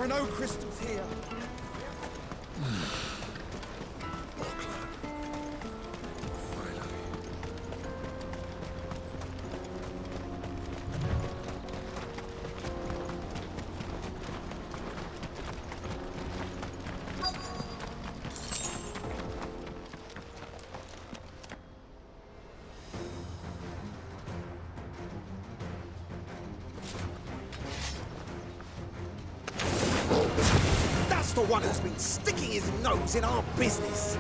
are no crystals here. The one who's been sticking his nose in our business.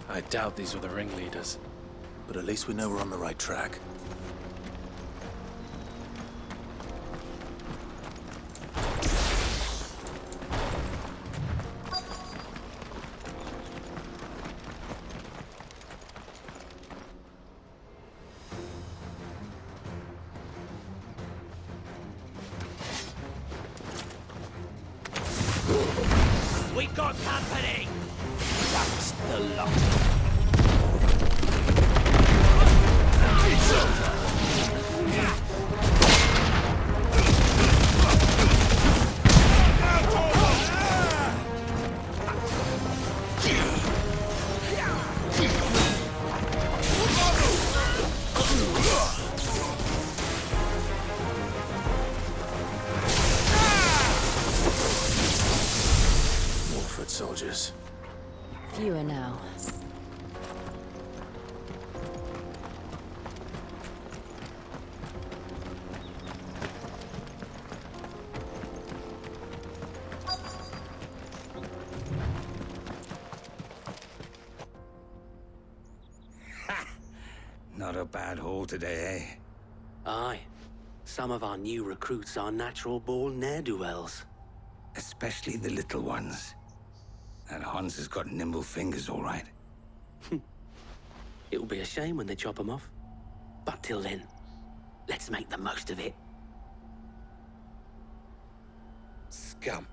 I doubt these were the ringleaders. But at least we know we're on the right track. We got company! That's the lot. Soldiers. Fewer now. Not a bad haul today, eh? Aye. Some of our new recruits are natural-born ne'er-do-wells. Especially the little ones. And Hans has got nimble fingers, all right. It'll be a shame when they chop them off. But till then, let's make the most of it. Scum.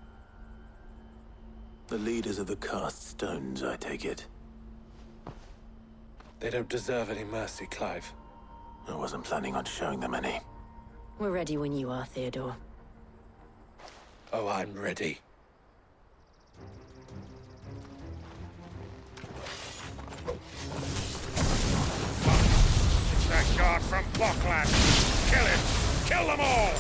The leaders of the cast stones, I take it. They don't deserve any mercy, Clive. I wasn't planning on showing them any. We're ready when you are, Theodore. Oh, I'm ready. That guard from Blockland! Kill him! Kill them all!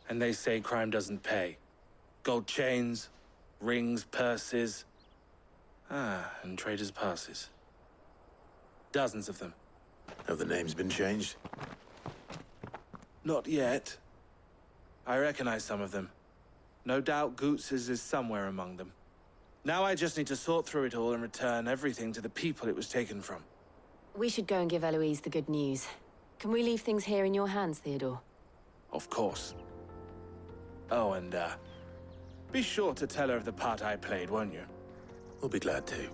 And they say crime doesn't pay. Gold chains, rings, purses. And traders' passes. Dozens of them. Have the names been changed? Not yet. I recognize some of them. No doubt Goots's is somewhere among them. Now I just need to sort through it all and return everything to the people it was taken from. We should go and give Eloise the good news. Can we leave things here in your hands, Theodore? Of course. Oh, and, Be sure to tell her of the part I played, won't you? We'll be glad to.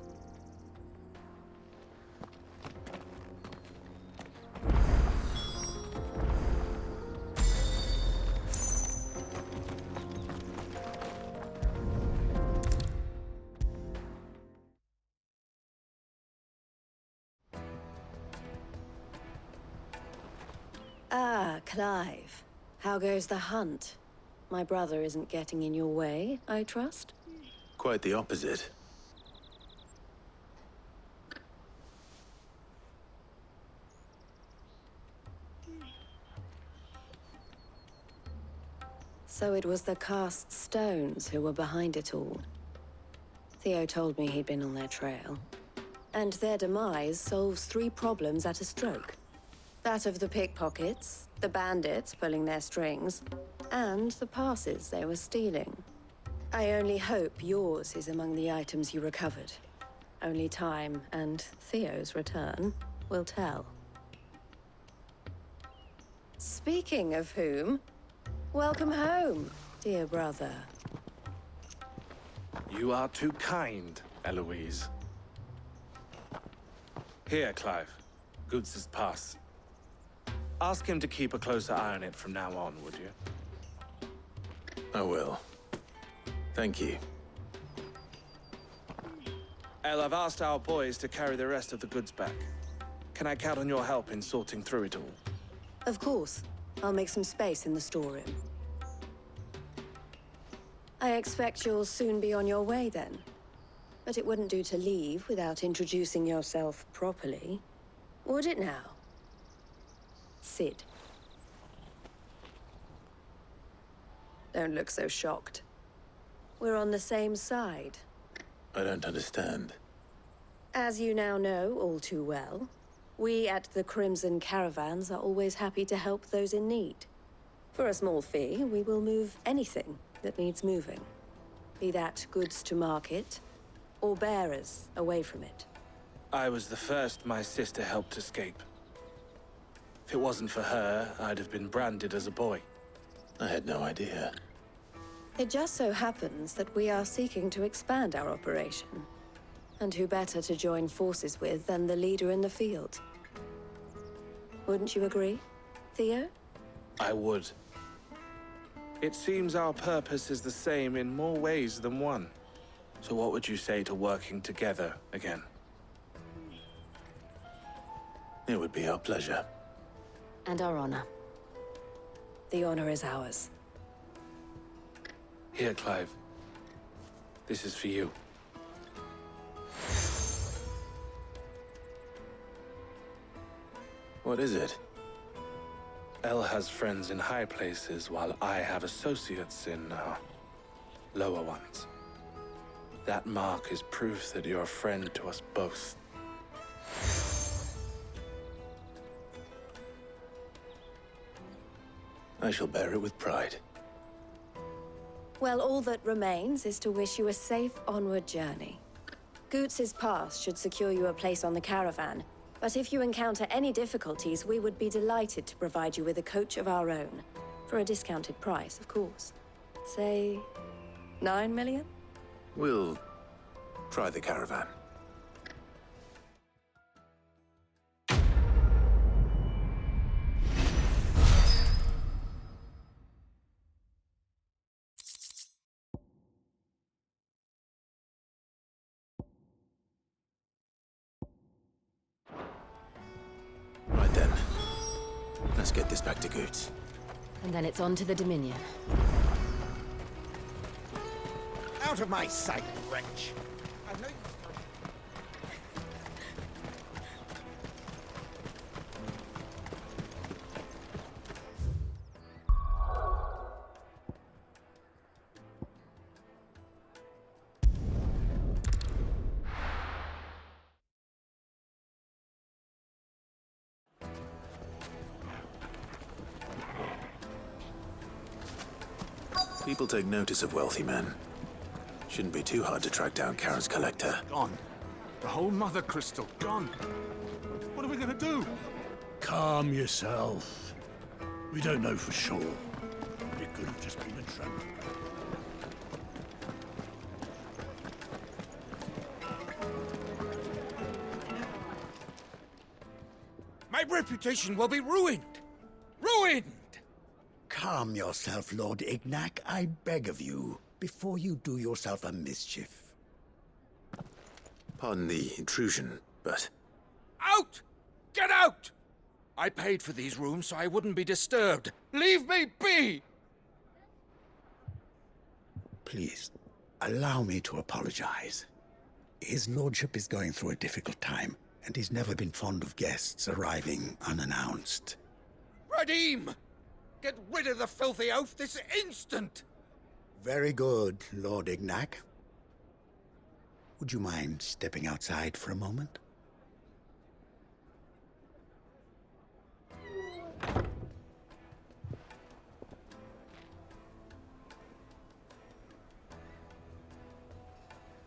Ah, Clive. How goes the hunt? My brother isn't getting in your way, I trust? Quite the opposite. So it was the cast stones who were behind it all. Theo told me he'd been on their trail. And their demise solves 3 problems at a stroke. That of the pickpockets, the bandits pulling their strings, and the passes they were stealing. I only hope yours is among the items you recovered. Only time and Theo's return will tell. Speaking of whom, welcome home, dear brother. You are too kind, Eloise. Here, Clive. Goots' pass. Ask him to keep a closer eye on it from now on, would you? I will. Thank you. El, I've asked our boys to carry the rest of the goods back. Can I count on your help in sorting through it all? Of course. I'll make some space in the storeroom. I expect you'll soon be on your way then. But it wouldn't do to leave without introducing yourself properly. Would it now? Sid. Don't look so shocked. We're on the same side. I don't understand. As you now know all too well, we at the Crimson Caravans are always happy to help those in need. For a small fee, we will move anything that needs moving. Be that goods to market, or bearers away from it. I was the first my sister helped escape. If it wasn't for her, I'd have been branded as a boy. I had no idea. It just so happens that we are seeking to expand our operation. And who better to join forces with than the leader in the field? Wouldn't you agree, Theo? I would. It seems our purpose is the same in more ways than one. So what would you say to working together again? It would be our pleasure. And our honor. The honor is ours. Here, Clive. This is for you. What is it? El has friends in high places, while I have associates in, lower ones. That mark is proof that you're a friend to us both. I shall bear it with pride. Well, all that remains is to wish you a safe onward journey. Goots' pass should secure you a place on the caravan, but if you encounter any difficulties, we would be delighted to provide you with a coach of our own. For a discounted price, of course. Say, 9 million? We'll try the caravan. Right then. Let's get this back to Goots. And then it's on to the Dominion. Out of my sight, wretch! I know you... People take notice of wealthy men. Shouldn't be too hard to track down Karen's collector. Gone. The whole mother crystal gone. What are we gonna do? Calm yourself. We don't know for sure. It could have just been a trap. reputation will be ruined. Ruined! Calm yourself, Lord Ignac, I beg of you, before you do yourself a mischief. Pardon the intrusion, but Out! Get out! I paid for these rooms so I wouldn't be disturbed. Leave me be! Please, allow me to apologize. His lordship is going through a difficult time, and he's never been fond of guests arriving unannounced. Radim! Get rid of the filthy oaf this instant! Very good, Lord Ignac. Would you mind stepping outside for a moment?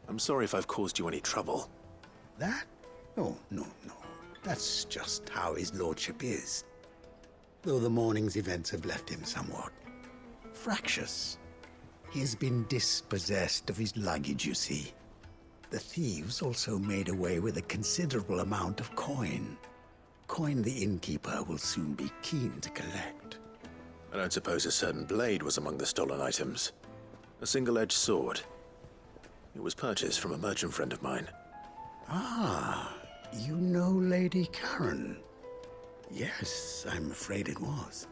I'm sorry if I've caused you any trouble. That? Oh, no. That's just how his lordship is. Though the morning's events have left him somewhat fractious. He has been dispossessed of his luggage, you see. The thieves also made away with a considerable amount of coin. Coin the innkeeper will soon be keen to collect. I don't suppose a certain blade was among the stolen items. A single-edged sword. It was purchased from a merchant friend of mine. Ah, you know Lady Karen. Yes, I'm afraid it was.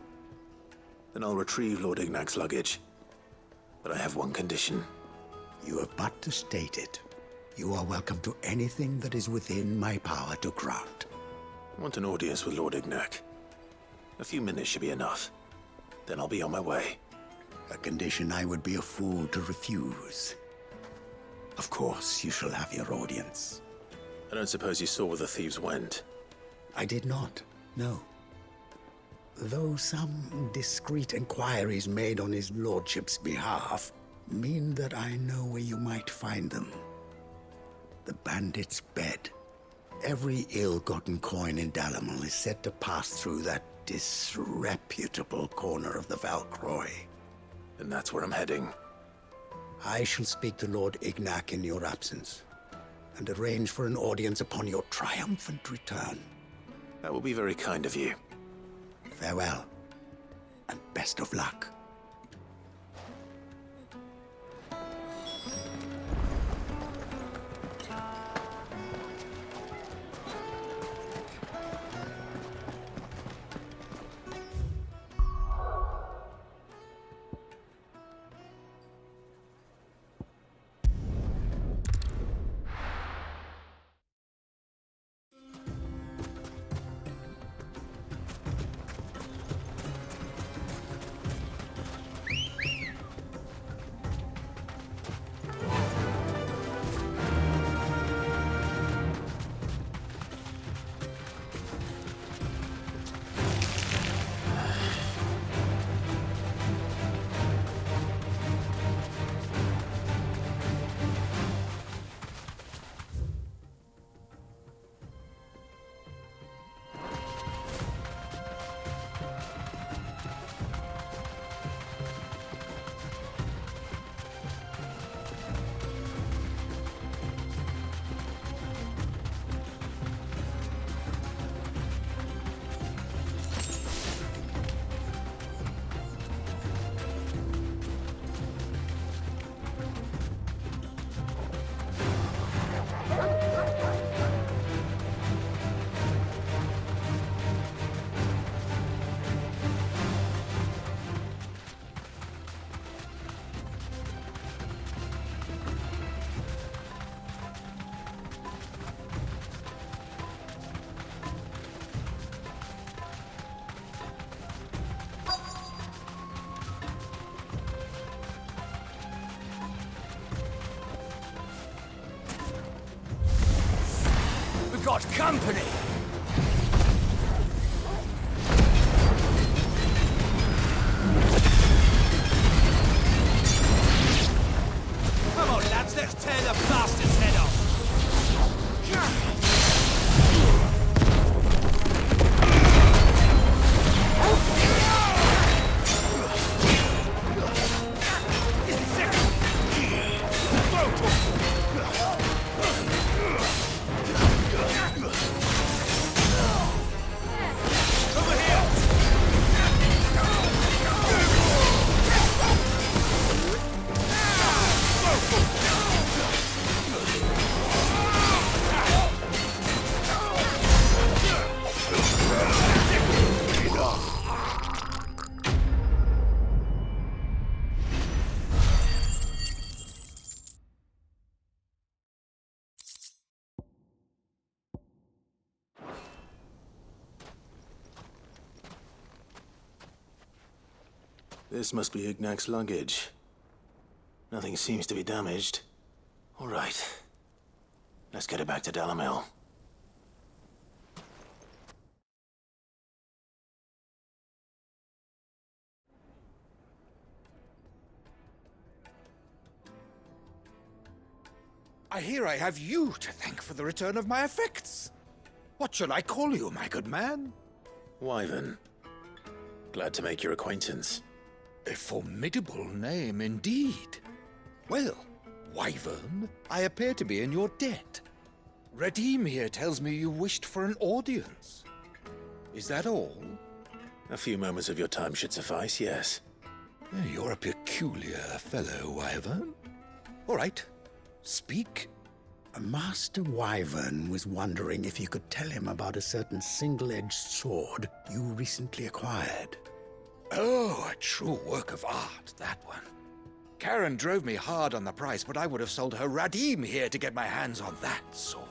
Then I'll retrieve Lord Ignac's luggage. But I have one condition. You have but to state it. You are welcome to anything that is within my power to grant. I want an audience with Lord Ignac. A few minutes should be enough. Then I'll be on my way. A condition I would be a fool to refuse. Of course, you shall have your audience. I don't suppose you saw where the thieves went. I did not, no. Though some discreet inquiries made on his lordship's behalf mean that I know where you might find them. The bandit's bed. Every ill-gotten coin in Dalamal is said to pass through that disreputable corner of the Valcroy. And that's where I'm heading. I shall speak to Lord Ignac in your absence, and arrange for an audience upon your triumphant return. That will be very kind of you. Farewell, and best of luck. Got company! Come on, lads, let's tear the bastard's head off! This must be Ignac's luggage. Nothing seems to be damaged. All right. Let's get it back to Delamil. I hear I have you to thank for the return of my effects. What should I call you, my good man? Wyvern. Glad to make your acquaintance. A formidable name indeed. Well, Wyvern, I appear to be in your debt. Redeem here tells me you wished for an audience. Is that all? A few moments of your time should suffice, yes. You're a peculiar fellow, Wyvern. All right, speak. Master Wyvern was wondering if you could tell him about a certain single-edged sword you recently acquired. Oh, a true work of art, that one. Karen drove me hard on the price, but I would have sold her Radim here to get my hands on that sword.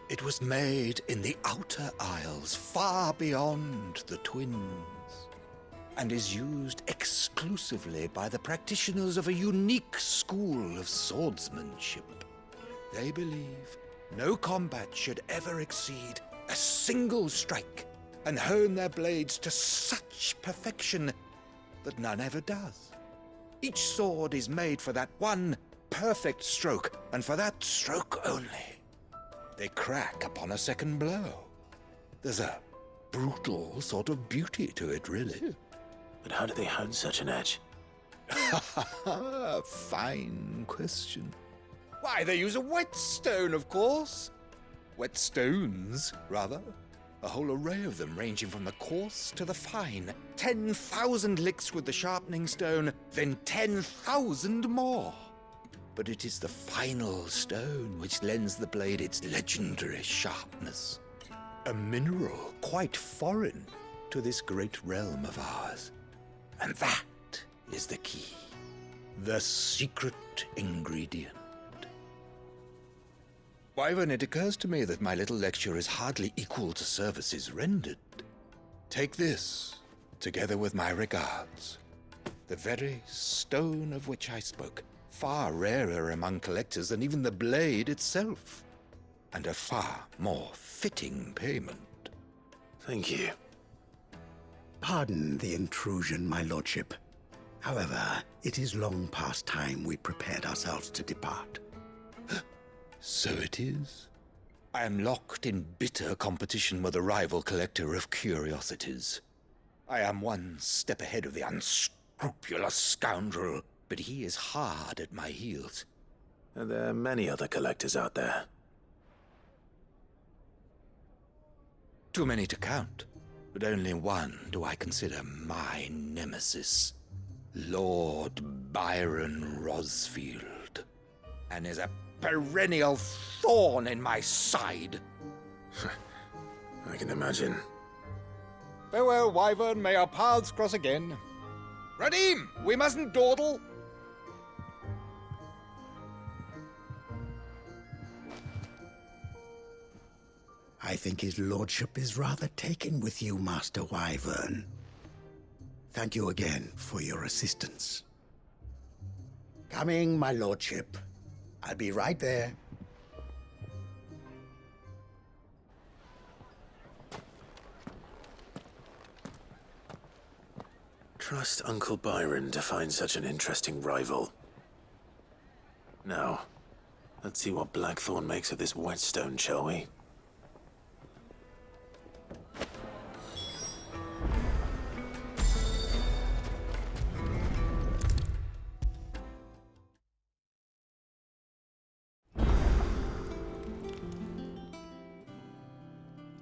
It was made in the Outer Isles, far beyond the Twins, and is used exclusively by the practitioners of a unique school of swordsmanship. They believe no combat should ever exceed a single strike, and hone their blades to such perfection that none ever does. Each sword is made for that one perfect stroke, and for that stroke only. They crack upon a second blow. There's a brutal sort of beauty to it, really. But how do they hone such an edge? Fine question. Why, they use a whetstone, of course. Whetstones, rather. A whole array of them, ranging from the coarse to the fine. 10,000 licks with the sharpening stone, then 10,000 more. But it is the final stone which lends the blade its legendary sharpness. A mineral quite foreign to this great realm of ours. And that is the key. The secret ingredient. Wyvern, it occurs to me that my little lecture is hardly equal to services rendered. Take this, together with my regards. The very stone of which I spoke, far rarer among collectors than even the blade itself, and a far more fitting payment. Thank you. Pardon the intrusion, my lordship. However, it is long past time we prepared ourselves to depart. So it is. I am locked in bitter competition with a rival collector of curiosities. I am one step ahead of the unscrupulous scoundrel, but he is hard at my heels. And there are many other collectors out there. Too many to count, but only one do I consider my nemesis. Lord Byron Rosfield. And is a perennial thorn in my side. I can imagine. Farewell, Wyvern. May our paths cross again. Radim, we mustn't dawdle. I think his lordship is rather taken with you, Master Wyvern. Thank you again for your assistance. Coming, my lordship. I'll be right there. Trust Uncle Byron to find such an interesting rival. Now, let's see what Blackthorn makes of this whetstone, shall we?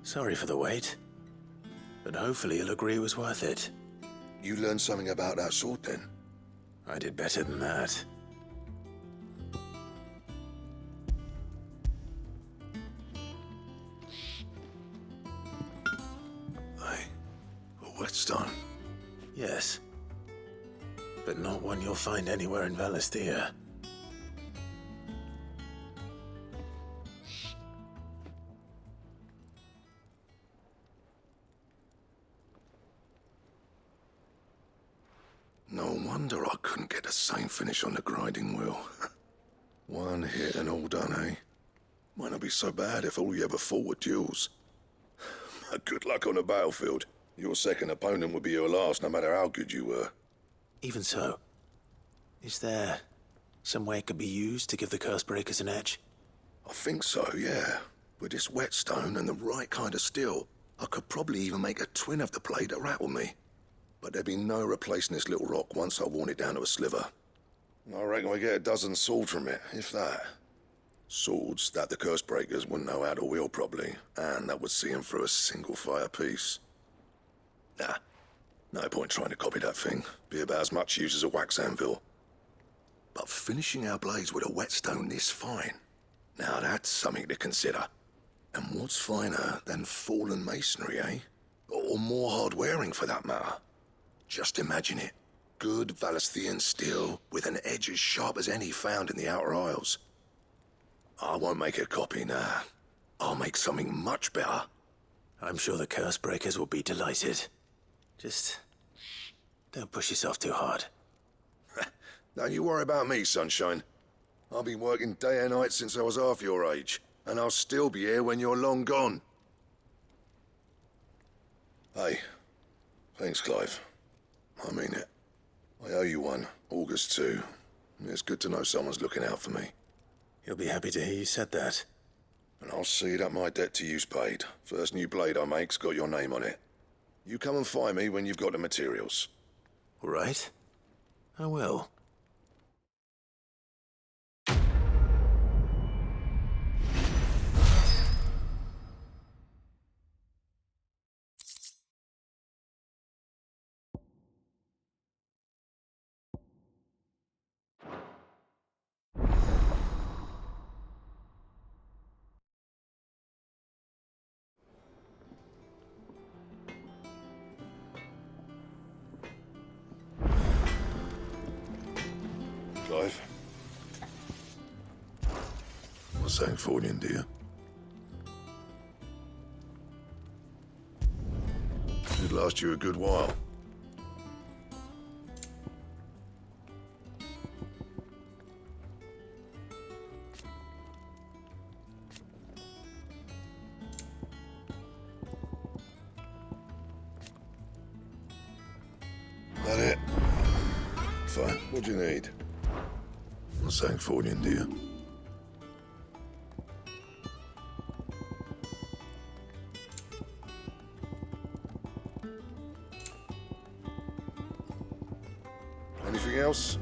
Sorry for the wait, but hopefully you'll agree it was worth it. You learned something about that sword, then? I did better than that. A whetstone? Yes, but not one you'll find anywhere in Valisthea. wonder I couldn't get the same finish on the grinding wheel. One hit and all done, eh? Might not be so bad if all you ever fought were duels. Good luck on the battlefield. Your second opponent would be your last, no matter how good you were. Even so, is there some way it could be used to give the curse breakers an edge? I think so, yeah. With this whetstone and the right kind of steel, I could probably even make a twin of the blade that rattled me. But there'd be no replacing this little rock once I worn it down to a sliver. I reckon we get a dozen swords from it, if that. Swords that the curse breakers wouldn't know how to wield properly, and that would see them through a single fire piece. Nah, no point trying to copy that thing. Be about as much use as a wax anvil. But finishing our blades with a whetstone this fine, now that's something to consider. And what's finer than fallen masonry, eh? Or more hard-wearing, for that matter. Just imagine it. Good Valisthian steel with an edge as sharp as any found in the Outer Isles. I won't make a copy, nah. I'll make something much better. I'm sure the curse breakers will be delighted. Just don't push yourself too hard. Don't you worry about me, sunshine. I've been working day and night since I was half your age, and I'll still be here when you're long gone. Hey, thanks, Clive. I mean it. I owe you one, August too. It's good to know someone's looking out for me. He'll be happy to hear you said that. And I'll see that my debt to you's paid. First new blade I make's got your name on it. You come and find me when you've got the materials. All right. I will. Clive? What's saying for you, dear? It'd last you a good while. That it? Fine. What do you need? What's saying for you, dear? Anything else?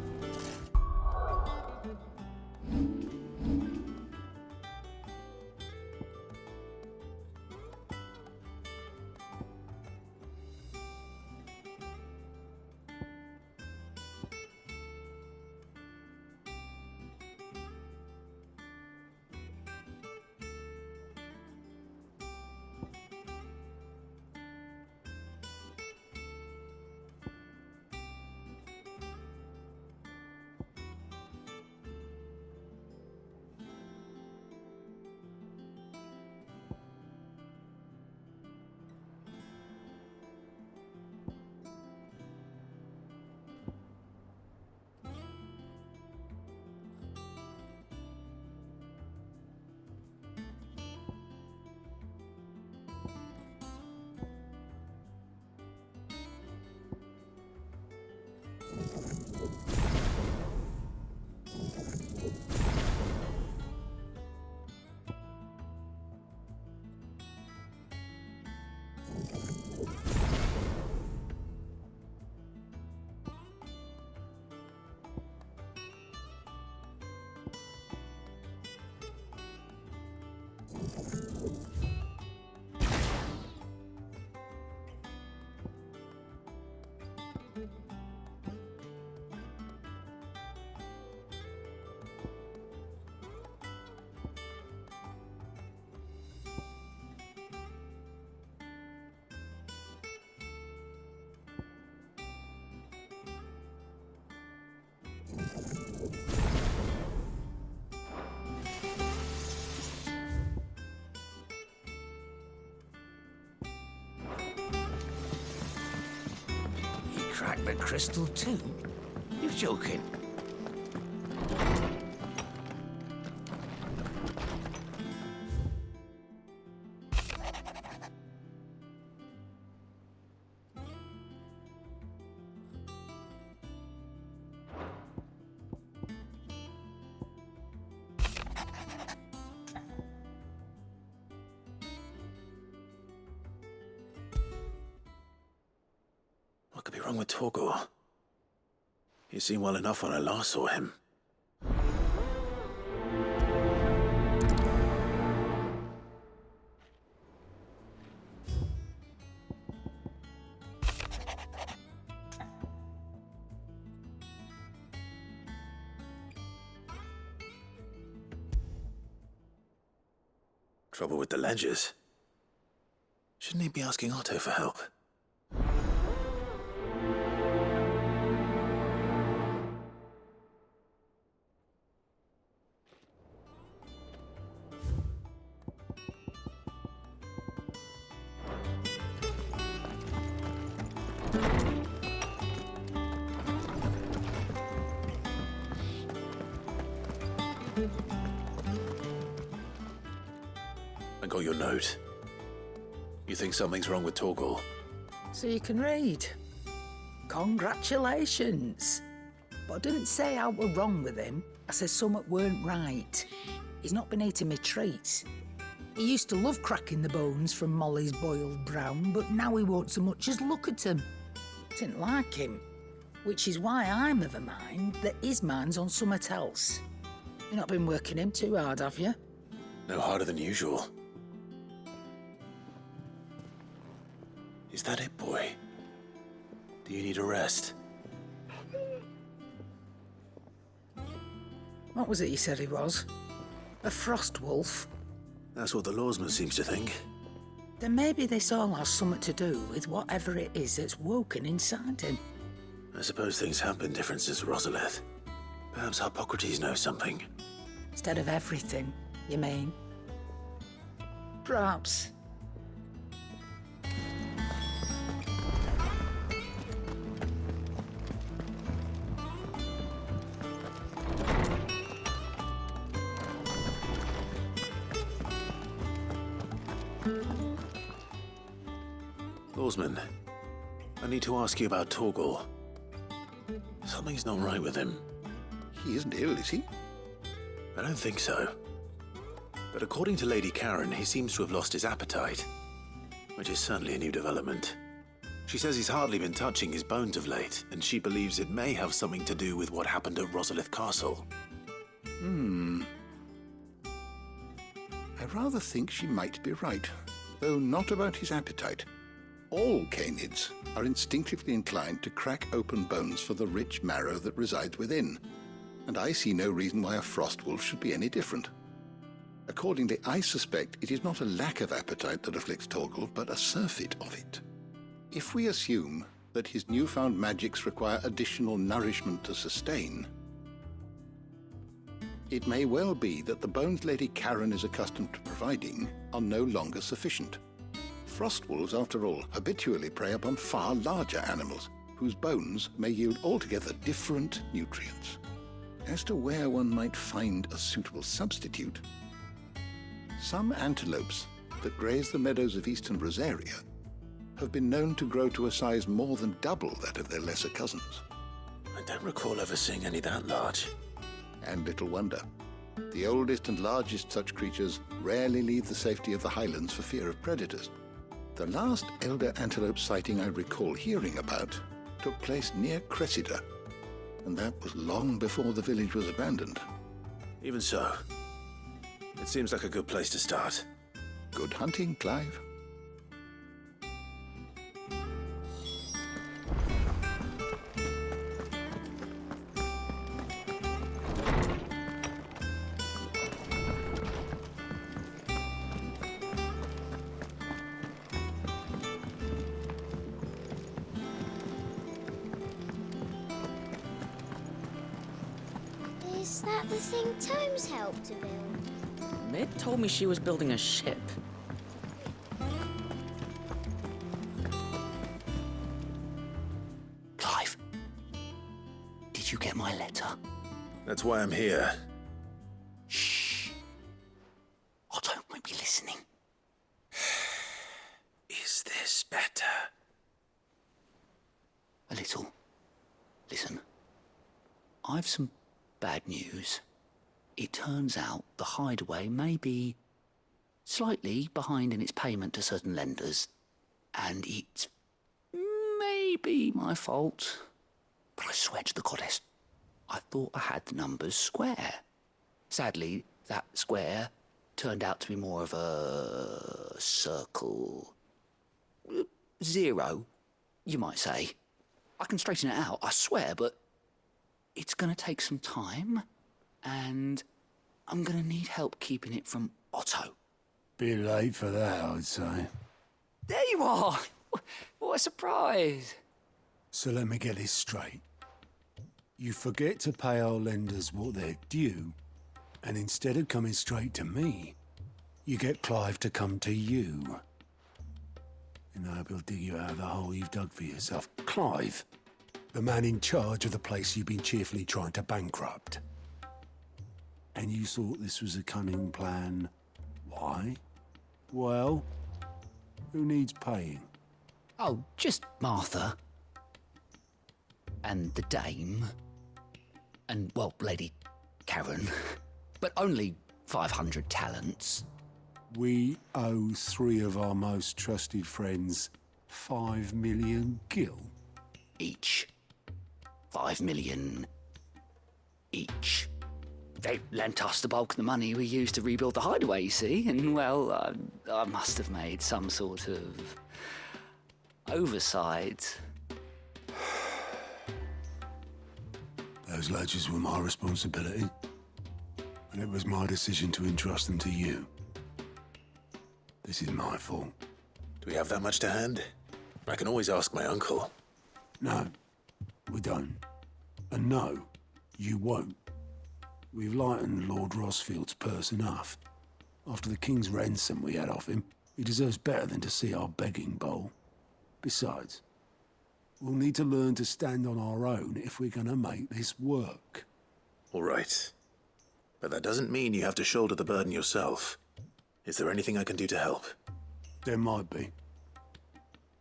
Crack the crystal too? joking. What could be wrong with Торгала? He seemed well enough when I last saw him. Trouble with the ledgers. Shouldn't he be asking Otto for help? I got your note. You think something's wrong with Торгала? So you can read. Congratulations. But I didn't say I were wrong with him. I said something weren't right. He's not been eating me treats. He used to love cracking the bones from Molly's boiled brown, but now he won't so much as look at them. Didn't like him. Which is why I'm of a mind that his mind's on something else. You've not been working him too hard, have you? No harder than usual. Is that it, boy? Do you need a rest? What was it you said he was? A frost wolf? That's what the lawsman seems to think. Then maybe this all has something to do with whatever it is that's woken inside him. I suppose things have been different since Rosalith. Perhaps Hippocrates knows something. Instead of everything, you mean? Perhaps. Lawsman, I need to ask you about Торгала. Something's not right with him. He isn't ill, is he? I don't think so. But according to Lady Karen, he seems to have lost his appetite, which is certainly a new development. She says he's hardly been touching his bones of late, and she believes it may have something to do with what happened at Rosalith Castle. I rather think she might be right, though not about his appetite. All canids are instinctively inclined to crack open bones for the rich marrow that resides within, and I see no reason why a frost wolf should be any different. Accordingly, I suspect it is not a lack of appetite that afflicts Торгала, but a surfeit of it. If we assume that his newfound magics require additional nourishment to sustain, it may well be that the bones Lady Karen is accustomed to providing are no longer sufficient. Frost wolves, after all, habitually prey upon far larger animals, whose bones may yield altogether different nutrients. As to where one might find a suitable substitute, some antelopes that graze the meadows of eastern Rosaria have been known to grow to a size more than double that of their lesser cousins. I don't recall ever seeing any that large. And little wonder. The oldest and largest such creatures rarely leave the safety of the highlands for fear of predators. The last elder antelope sighting I recall hearing about took place near Cressida, and that was long before the village was abandoned. Even so, it seems like a good place to start. Good hunting, Clive. Is that the thing Tomes helped to build? Mid told me she was building a ship. Clive, did Did you get my letter? That's why I'm here. Shh. Otto might be listening. Is this better? A little. Listen. I've some bad news. It turns out the hideaway may be slightly behind in its payment to certain lenders, and it's maybe my fault. But I swear to the goddess, I thought I had the numbers square. Sadly, that square turned out to be more of a circle. 0, you might say. I can straighten it out, I swear, but it's going to take some time, and I'm going to need help keeping it from Otto. Bit late for that, I'd say. There you are! What a surprise! So let me get this straight. You forget to pay our lenders what they're due, and instead of coming straight to me, you get Clive to come to you. And I hope he'll dig you out of the hole you've dug for yourself. Clive, the man in charge of the place you've been cheerfully trying to bankrupt. And you thought this was a cunning plan. Why? Well, who needs paying? Oh, just Martha. And the dame. And, well, Lady Karen. But only 500 talents. We owe 3 of our most trusted friends 5 million gil. Each. 5 million each. They lent us the bulk of the money we used to rebuild the hideaway, you see, and, well, I must have made some sort of oversight. Those ledgers were my responsibility, and it was my decision to entrust them to you. This is my fault. Do we have that much to hand? I can always ask my uncle. No, we don't. And no, you won't. We've lightened Lord Rosfield's purse enough. After the king's ransom we had off him, he deserves better than to see our begging bowl. Besides, we'll need to learn to stand on our own if we're gonna make this work. All right. But that doesn't mean you have to shoulder the burden yourself. Is there anything I can do to help? There might be.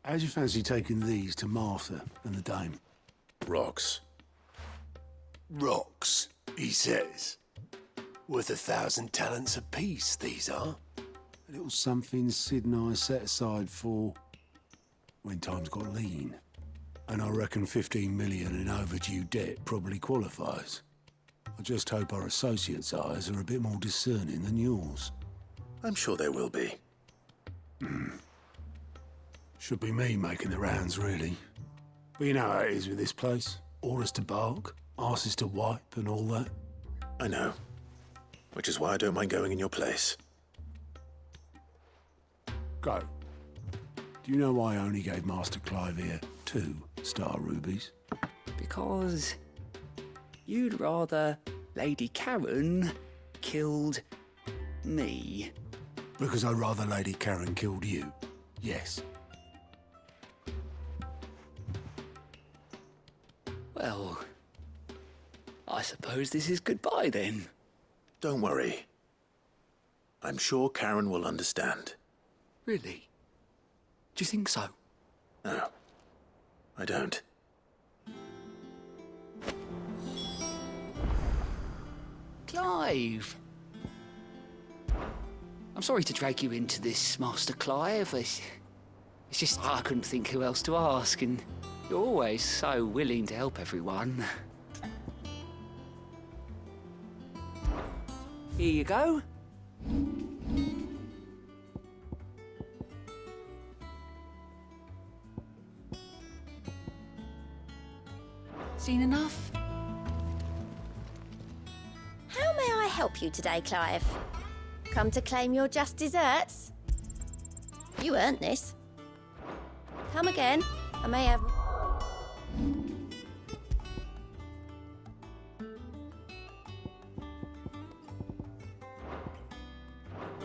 How'd you fancy taking these to Martha and the dame? Rocks. Rocks, he says. Worth 1,000 talents apiece, these are. A little something Sid and I set aside for when times got lean. And I reckon 15 million in overdue debt probably qualifies. I just hope our associates' eyes are a bit more discerning than yours. I'm sure they will be. Should be me making the rounds, really. But you know how it is with this place. Orders to bark, arses to wipe, and all that. I know. Which is why I don't mind going in your place. Go. Do you know why I only gave Master Clive here 2 star rubies? Because you'd rather Lady Karen killed me. Because I'd rather Lady Karen killed you. Yes. Well, I suppose this is goodbye then. Don't worry. I'm sure Karen will understand. Really? Do you think so? No, I don't. Clive! I'm sorry to drag you into this, Master Clive. It's just I couldn't think who else to ask, and you're always so willing to help everyone. Here you go. Seen enough? How may I help you today, Clive? Come to claim your just desserts? You earned this. Come again. I may have...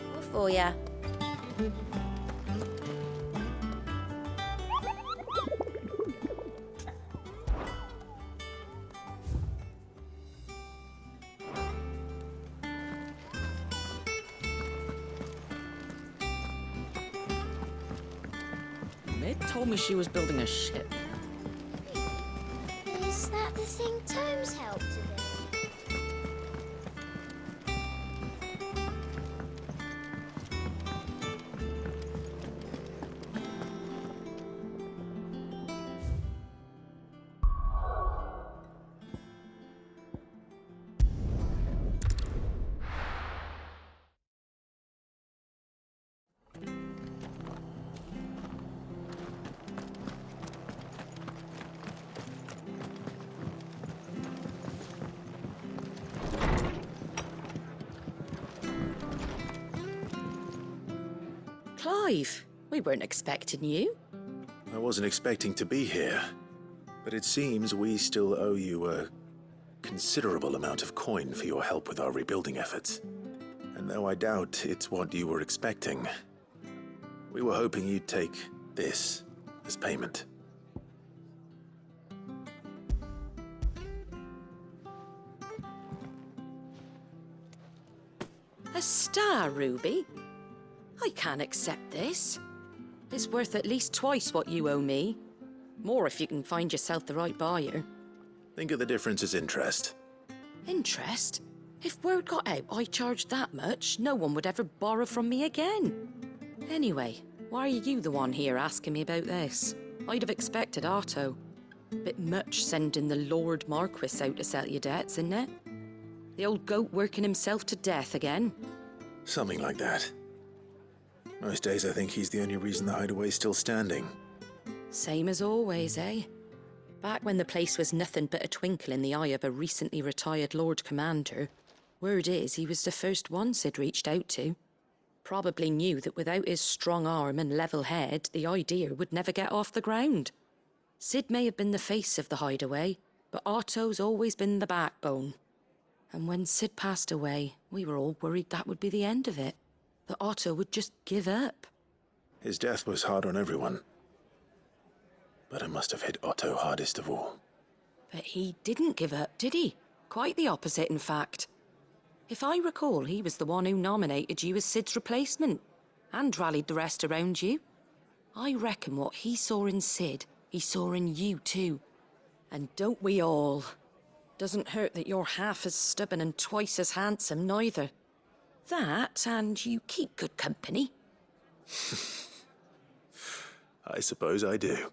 More for ya. Told me she was building a ship. Is that the thing Tomes helped to do? Clive, we weren't expecting you. I wasn't expecting to be here, but it seems we still owe you a considerable amount of coin for your help with our rebuilding efforts. And though I doubt it's what you were expecting, we were hoping you'd take this as payment. A star, Ruby? I can't accept this. It's worth at least twice what you owe me. More if you can find yourself the right buyer. Think of the difference as interest. Interest? If word got out I charged that much, no one would ever borrow from me again. Anyway, why are you the one here asking me about this? I'd have expected Otto. Bit much sending the Lord Marquis out to settle your debts, isn't it? The old goat working himself to death again. Something like that. Most days I think he's the only reason the hideaway's still standing. Same as always, eh? Back when the place was nothing but a twinkle in the eye of a recently retired Lord Commander, word is he was the first one Sid reached out to. Probably knew that without his strong arm and level head, the idea would never get off the ground. Sid may have been the face of the hideaway, but Otto's always been the backbone. And when Sid passed away, we were all worried that would be the end of it. That Otto would just give up. His death was hard on everyone. But it must have hit Otto hardest of all. But he didn't give up, did he? Quite the opposite, in fact. If I recall, he was the one who nominated you as Sid's replacement, and rallied the rest around you. I reckon what he saw in Sid, he saw in you too. And don't we all? Doesn't hurt that you're half as stubborn and twice as handsome, neither. That, and you keep good company. I suppose I do.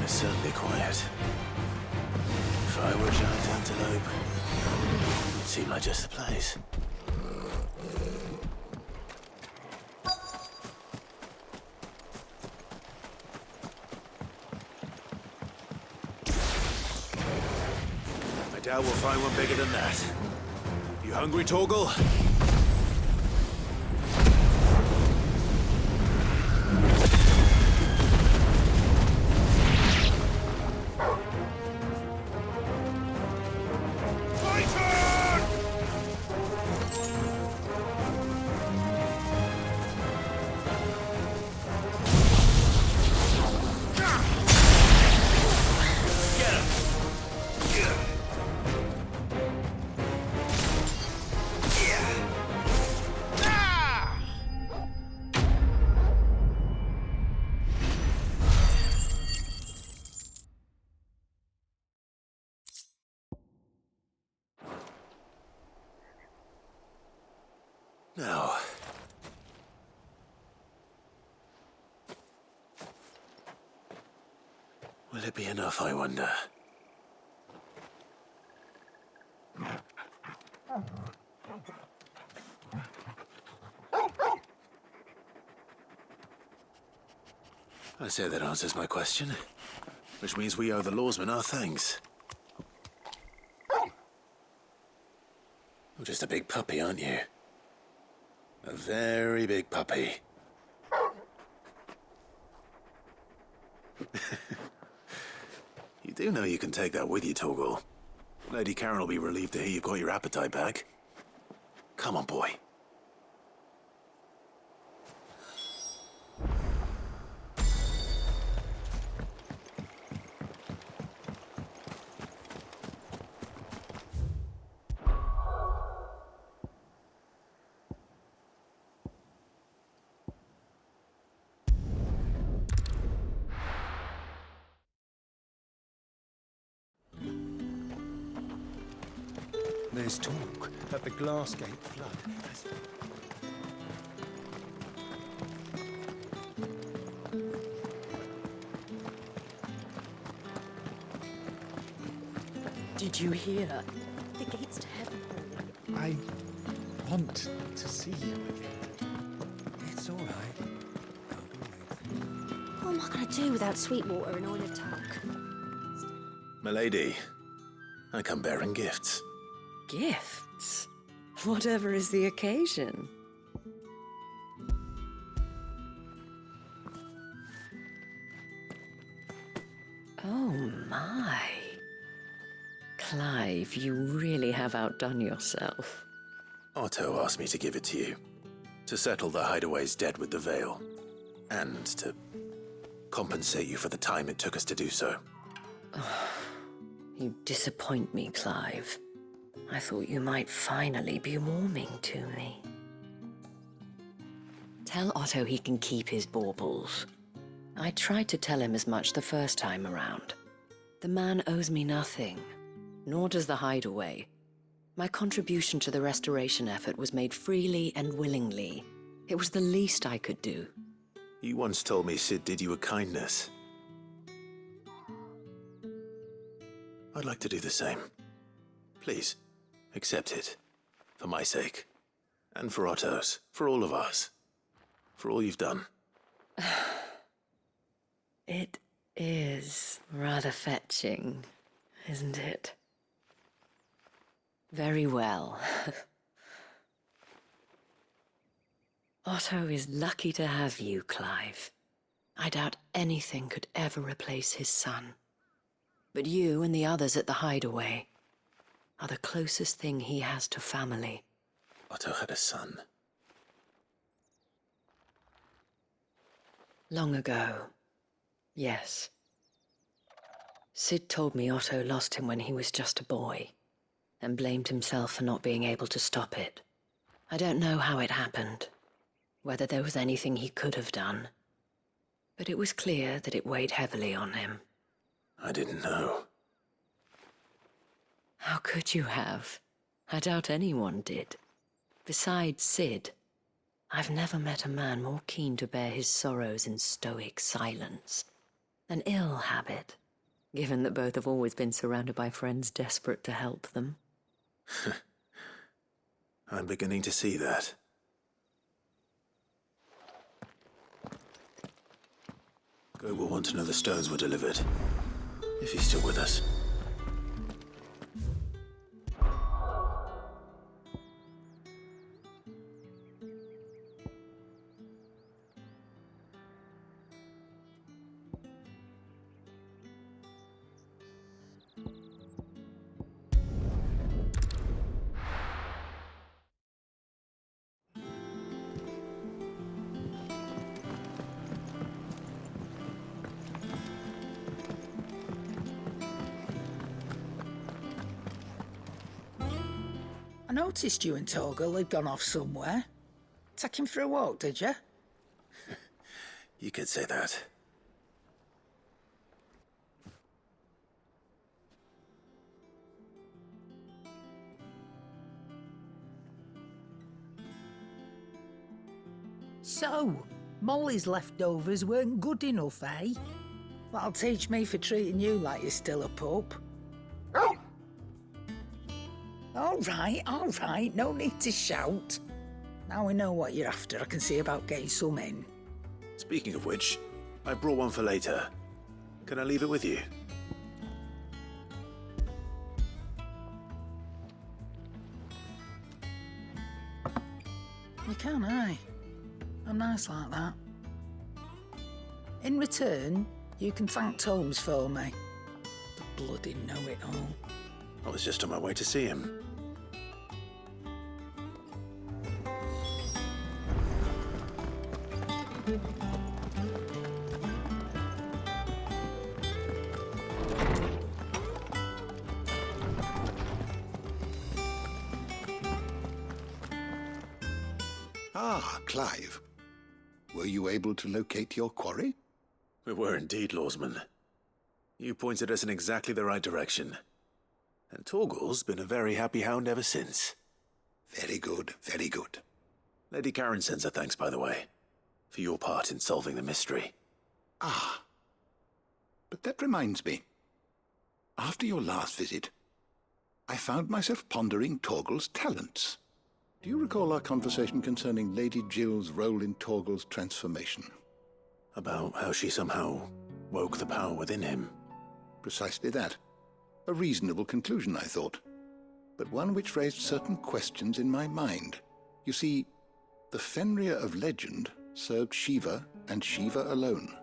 Certainly quiet. If I were a giant antelope, it would seem like just the place. I doubt we'll find one bigger than that. You hungry, Torgal? Will it be enough, I wonder? I say that answers my question, which means we owe the lawsman our thanks. You're just a big puppy, aren't you? A very big puppy. You do know you can take that with you, Torgal. Lady Karen will be relieved to hear you've got your appetite back. Come on, boy. There's talk that the Glassgate flood has... Did you hear? The gates to heaven. I want to see you again. It's all right. What am I going to do without Sweetwater and Oil of Tuck? Milady, I come bearing gifts. Gifts? Whatever is the occasion. Oh my. Clive, you really have outdone yourself. Otto asked me to give it to you. To settle the hideaway's debt with the Veil. And to compensate you for the time it took us to do so. You disappoint me, Clive. I thought you might finally be warming to me. Tell Otto he can keep his baubles. I tried to tell him as much the first time around. The man owes me nothing, nor does the hideaway. My contribution to the restoration effort was made freely and willingly. It was the least I could do. You once told me Sid did you a kindness. I'd like to do the same. Please, accept it. For my sake. And for Otto's. For all of us. For all you've done. It is rather fetching, isn't it? Very well. Otto is lucky to have you, Clive. I doubt anything could ever replace his son. But you and the others at the hideaway are the closest thing he has to family. Otto had a son. Long ago, yes. Sid told me Otto lost him when he was just a boy, and blamed himself for not being able to stop it. I don't know how it happened, whether there was anything he could have done, but it was clear that it weighed heavily on him. I didn't know. How could you have? I doubt anyone did. Besides Sid, I've never met a man more keen to bear his sorrows in stoic silence. An ill habit, given that both have always been surrounded by friends desperate to help them. I'm beginning to see that. Go will want to know the stones were delivered. If he's still with us. I noticed you and Torgala had gone off somewhere. Take him for a walk, did you? You could say that. So, Molly's leftovers weren't good enough, eh? That'll teach me for treating you like you're still a pup. All right, no need to shout. Now we know what you're after, I can see about getting some in. Speaking of which, I brought one for later. Can I leave it with you? You can, aye. I'm nice like that. In return, you can thank Tomes for me. The bloody know-it-all. I was just on my way to see him. Ah, Clive. Were you able to locate your quarry? We were indeed, Lawsman. You pointed us in exactly the right direction. And Torgal's been a very happy hound ever since. Very good, very good. Lady Karen sends her thanks, by the way, for your part in solving the mystery. Ah. But that reminds me. After your last visit, I found myself pondering Torgal's talents. Do you recall our conversation concerning Lady Jill's role in Torgal's transformation? About how she somehow woke the power within him. Precisely that. A reasonable conclusion, I thought, but one which raised certain questions in my mind. You see, the Fenrir of legend served Shiva and Shiva alone,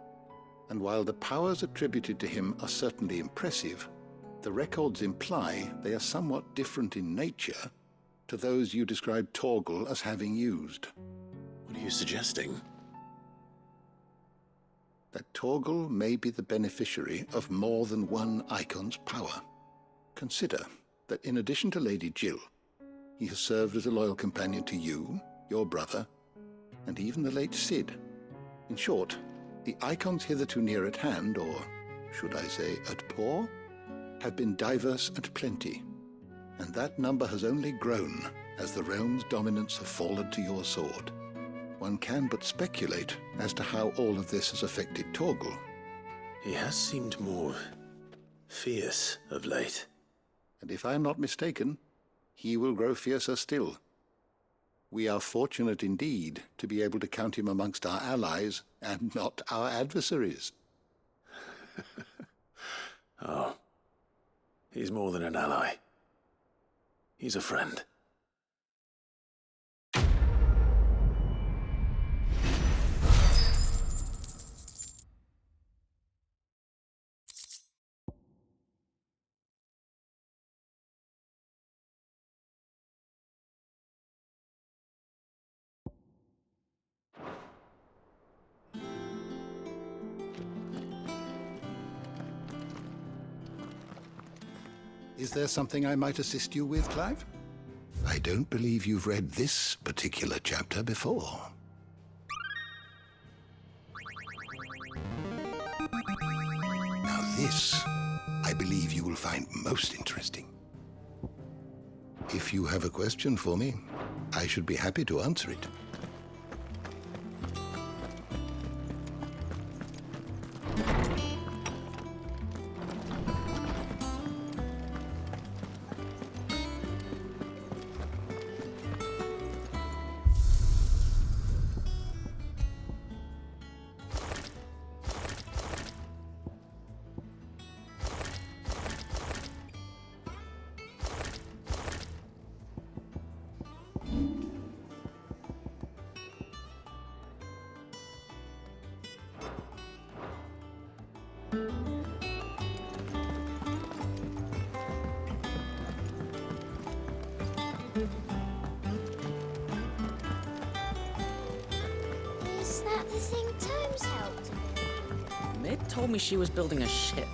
and while the powers attributed to him are certainly impressive, the records imply they are somewhat different in nature to those you described Torgal as having used. What are you suggesting? That Torgal may be the beneficiary of more than one icon's power. Consider that in addition to Lady Jill, he has served as a loyal companion to you, your brother, and even the late Cid. In short, the icons hitherto near at hand, or should I say at paw, have been diverse and plenty, and that number has only grown as the realm's dominance have fallen to your sword. One can but speculate as to how all of this has affected Torgal. He has seemed more fierce of late. And if I am not mistaken, he will grow fiercer still. We are fortunate indeed to be able to count him amongst our allies and not our adversaries. Oh, he's more than an ally. He's a friend. Is there something I might assist you with, Clive? I don't believe you've read this particular chapter before. Now this, I believe you will find most interesting. If you have a question for me, I should be happy to answer it. Is that the thing Tomes helped with? Mid told me she was building a ship.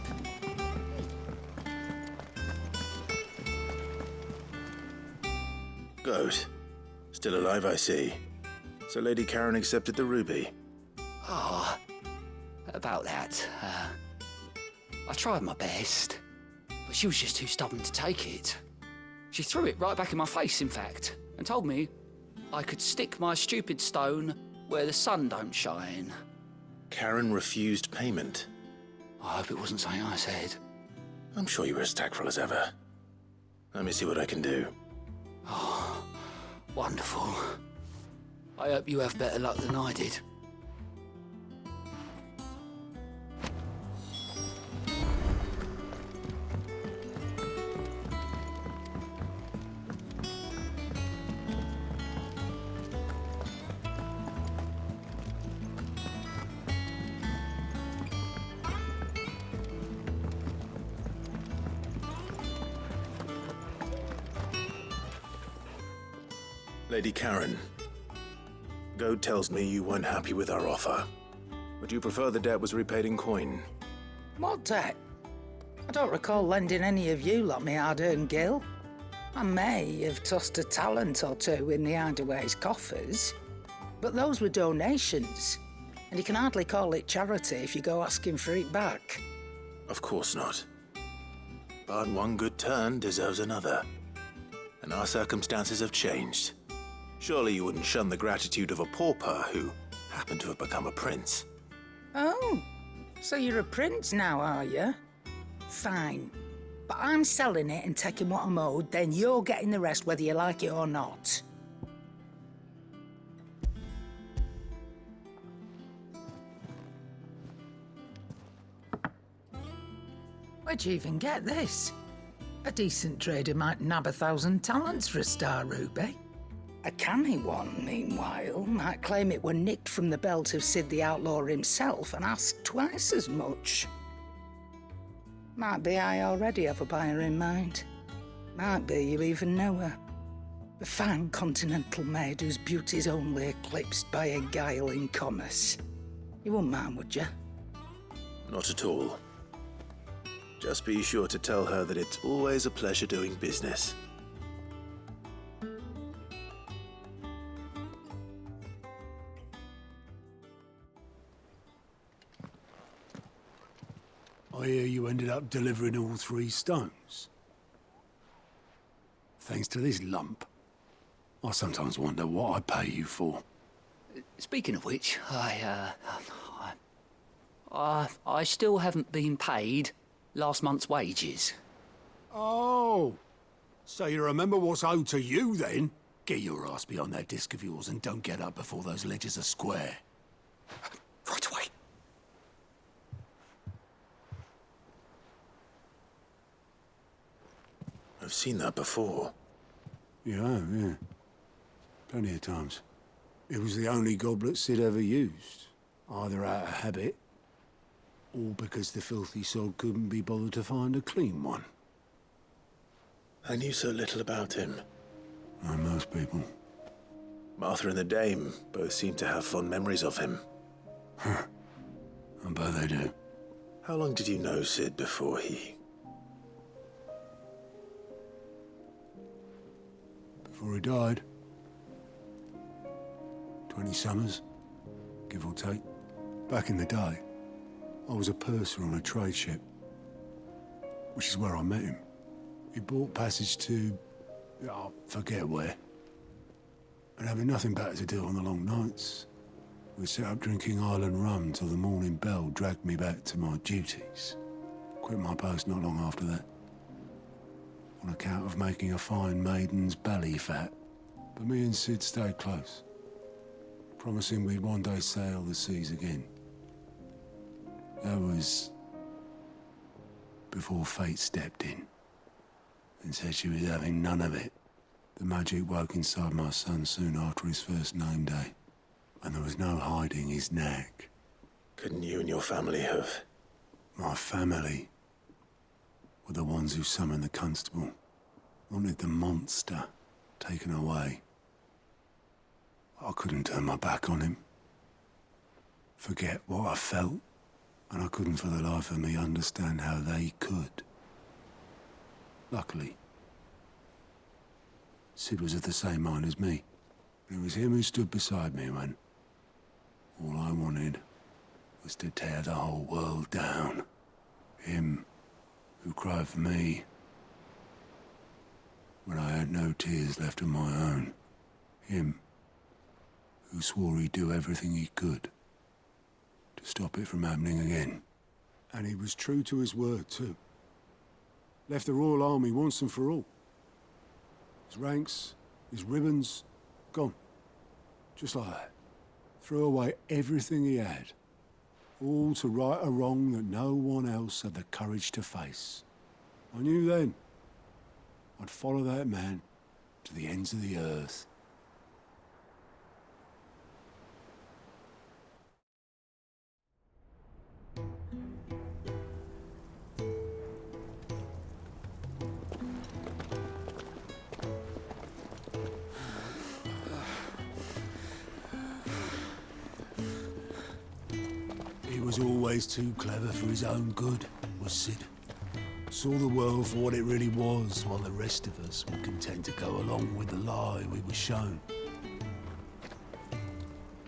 Goat. Still alive, I see. So Lady Karen accepted the ruby. Ah, about that. I tried my best, but she was just too stubborn to take it. She threw it right back in my face, in fact, and told me I could stick my stupid stone where the sun don't shine. Karen refused payment. I hope it wasn't something I said. I'm sure you were as tactful as ever. Let me see what I can do. Oh, wonderful. I hope you have better luck than I did. Lady Karen, Goad tells me you weren't happy with our offer. Would you prefer the debt was repaid in coin? What debt? I don't recall lending any of you lot me hard-earned gil. I may have tossed a talent or two in the Hideaway's coffers, but those were donations, and you can hardly call it charity if you go asking for it back. Of course not. But one good turn deserves another. And our circumstances have changed. Surely you wouldn't shun the gratitude of a pauper who happened to have become a prince. Oh, so you're a prince now, are you? Fine. But I'm selling it and taking what I'm owed, then you're getting the rest whether you like it or not. Where'd you even get this? A decent trader might nab 1,000 talents for a star ruby. A canny one, meanwhile, might claim it were nicked from the belt of Sid the Outlaw himself and ask twice as much. Might be I already have a buyer in mind. Might be you even know her. A fine continental maid whose beauty's only eclipsed by a guile in commerce. You wouldn't mind, would you? Not at all. Just be sure to tell her that it's always a pleasure doing business. I hear you ended up delivering all 3 stones. Thanks to this lump. I sometimes wonder what I pay you for. Speaking of which, I still haven't been paid last month's wages. Oh, so you remember what's owed to you then? Get your ass behind that disc of yours and don't get up before those ledgers are square. Right away. I've seen that before. You have, yeah. Plenty of times. It was the only goblet Sid ever used. Either out of habit, or because the filthy sod couldn't be bothered to find a clean one. I knew so little about him. Like most people. Martha and the Dame both seem to have fond memories of him. Huh. I bet they do. How long did you know Sid before he... Before he died. 20 summers, give or take. Back in the day, I was a purser on a trade ship, which is where I met him. He bought passage to... I forget where. And having nothing better to do on the long nights, we sat up drinking island rum till the morning bell dragged me back to my duties. Quit my post not long after that. On account of making a fine maiden's belly fat. But me and Sid stayed close, promising we'd one day sail the seas again. That was before fate stepped in and said she was having none of it. The magic woke inside my son soon after his first name day, and there was no hiding his knack. Couldn't you and your family have... My family were the ones who summoned the constable, wanted the monster taken away. I couldn't turn my back on him, forget what I felt, and I couldn't for the life of me understand how they could. Luckily, Sid was of the same mind as me. It was him who stood beside me when all I wanted was to tear the whole world down. Him who cried for me when I had no tears left of my own. Him who swore he'd do everything he could to stop it from happening again. And he was true to his word, too. Left the Royal Army once and for all. His ranks, his ribbons, gone. Just like that. Threw away everything he had. All to right a wrong that no one else had the courage to face. I knew then I'd follow that man to the ends of the earth. He was always too clever for his own good, was Sid. Saw the world for what it really was, while the rest of us were content to go along with the lie we were shown.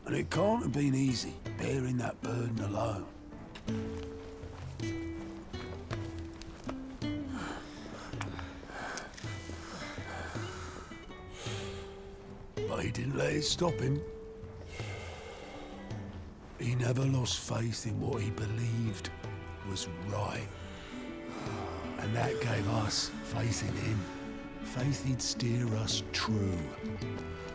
And it can't have been easy, bearing that burden alone. But he didn't let it stop him. He never lost faith in what he believed was right. And that gave us faith in him. Faith he'd steer us true.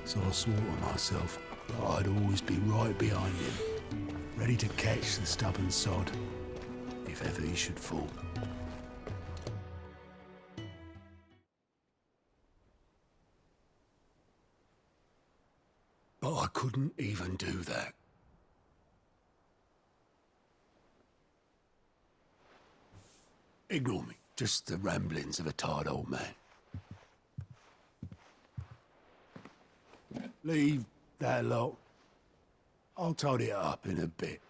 So I swore to myself that I'd always be right behind him, ready to catch the stubborn sod, if ever he should fall. But I couldn't even do that. Ignore me. Just the ramblings of a tired old man. Leave that lot. I'll tidy it up in a bit.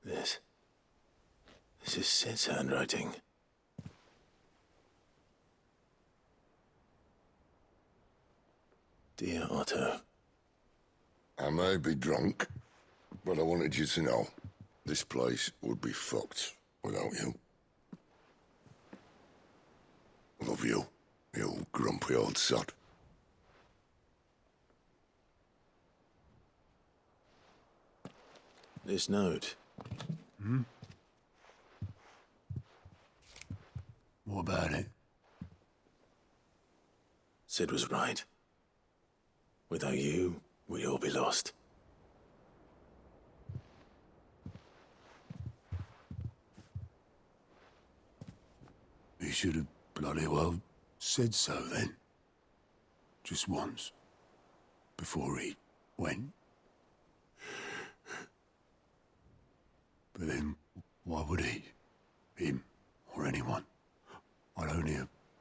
This is Sid's handwriting. Dear Otto. I may be drunk, but I wanted you to know this place would be fucked without you. Love you, you grumpy old sod. This note. Hmm? What about it? Sid was right. Without you, we'd all be lost. He should have bloody well said so then. Just once. Before he went. But then, why would he? Him, or anyone? I'd only have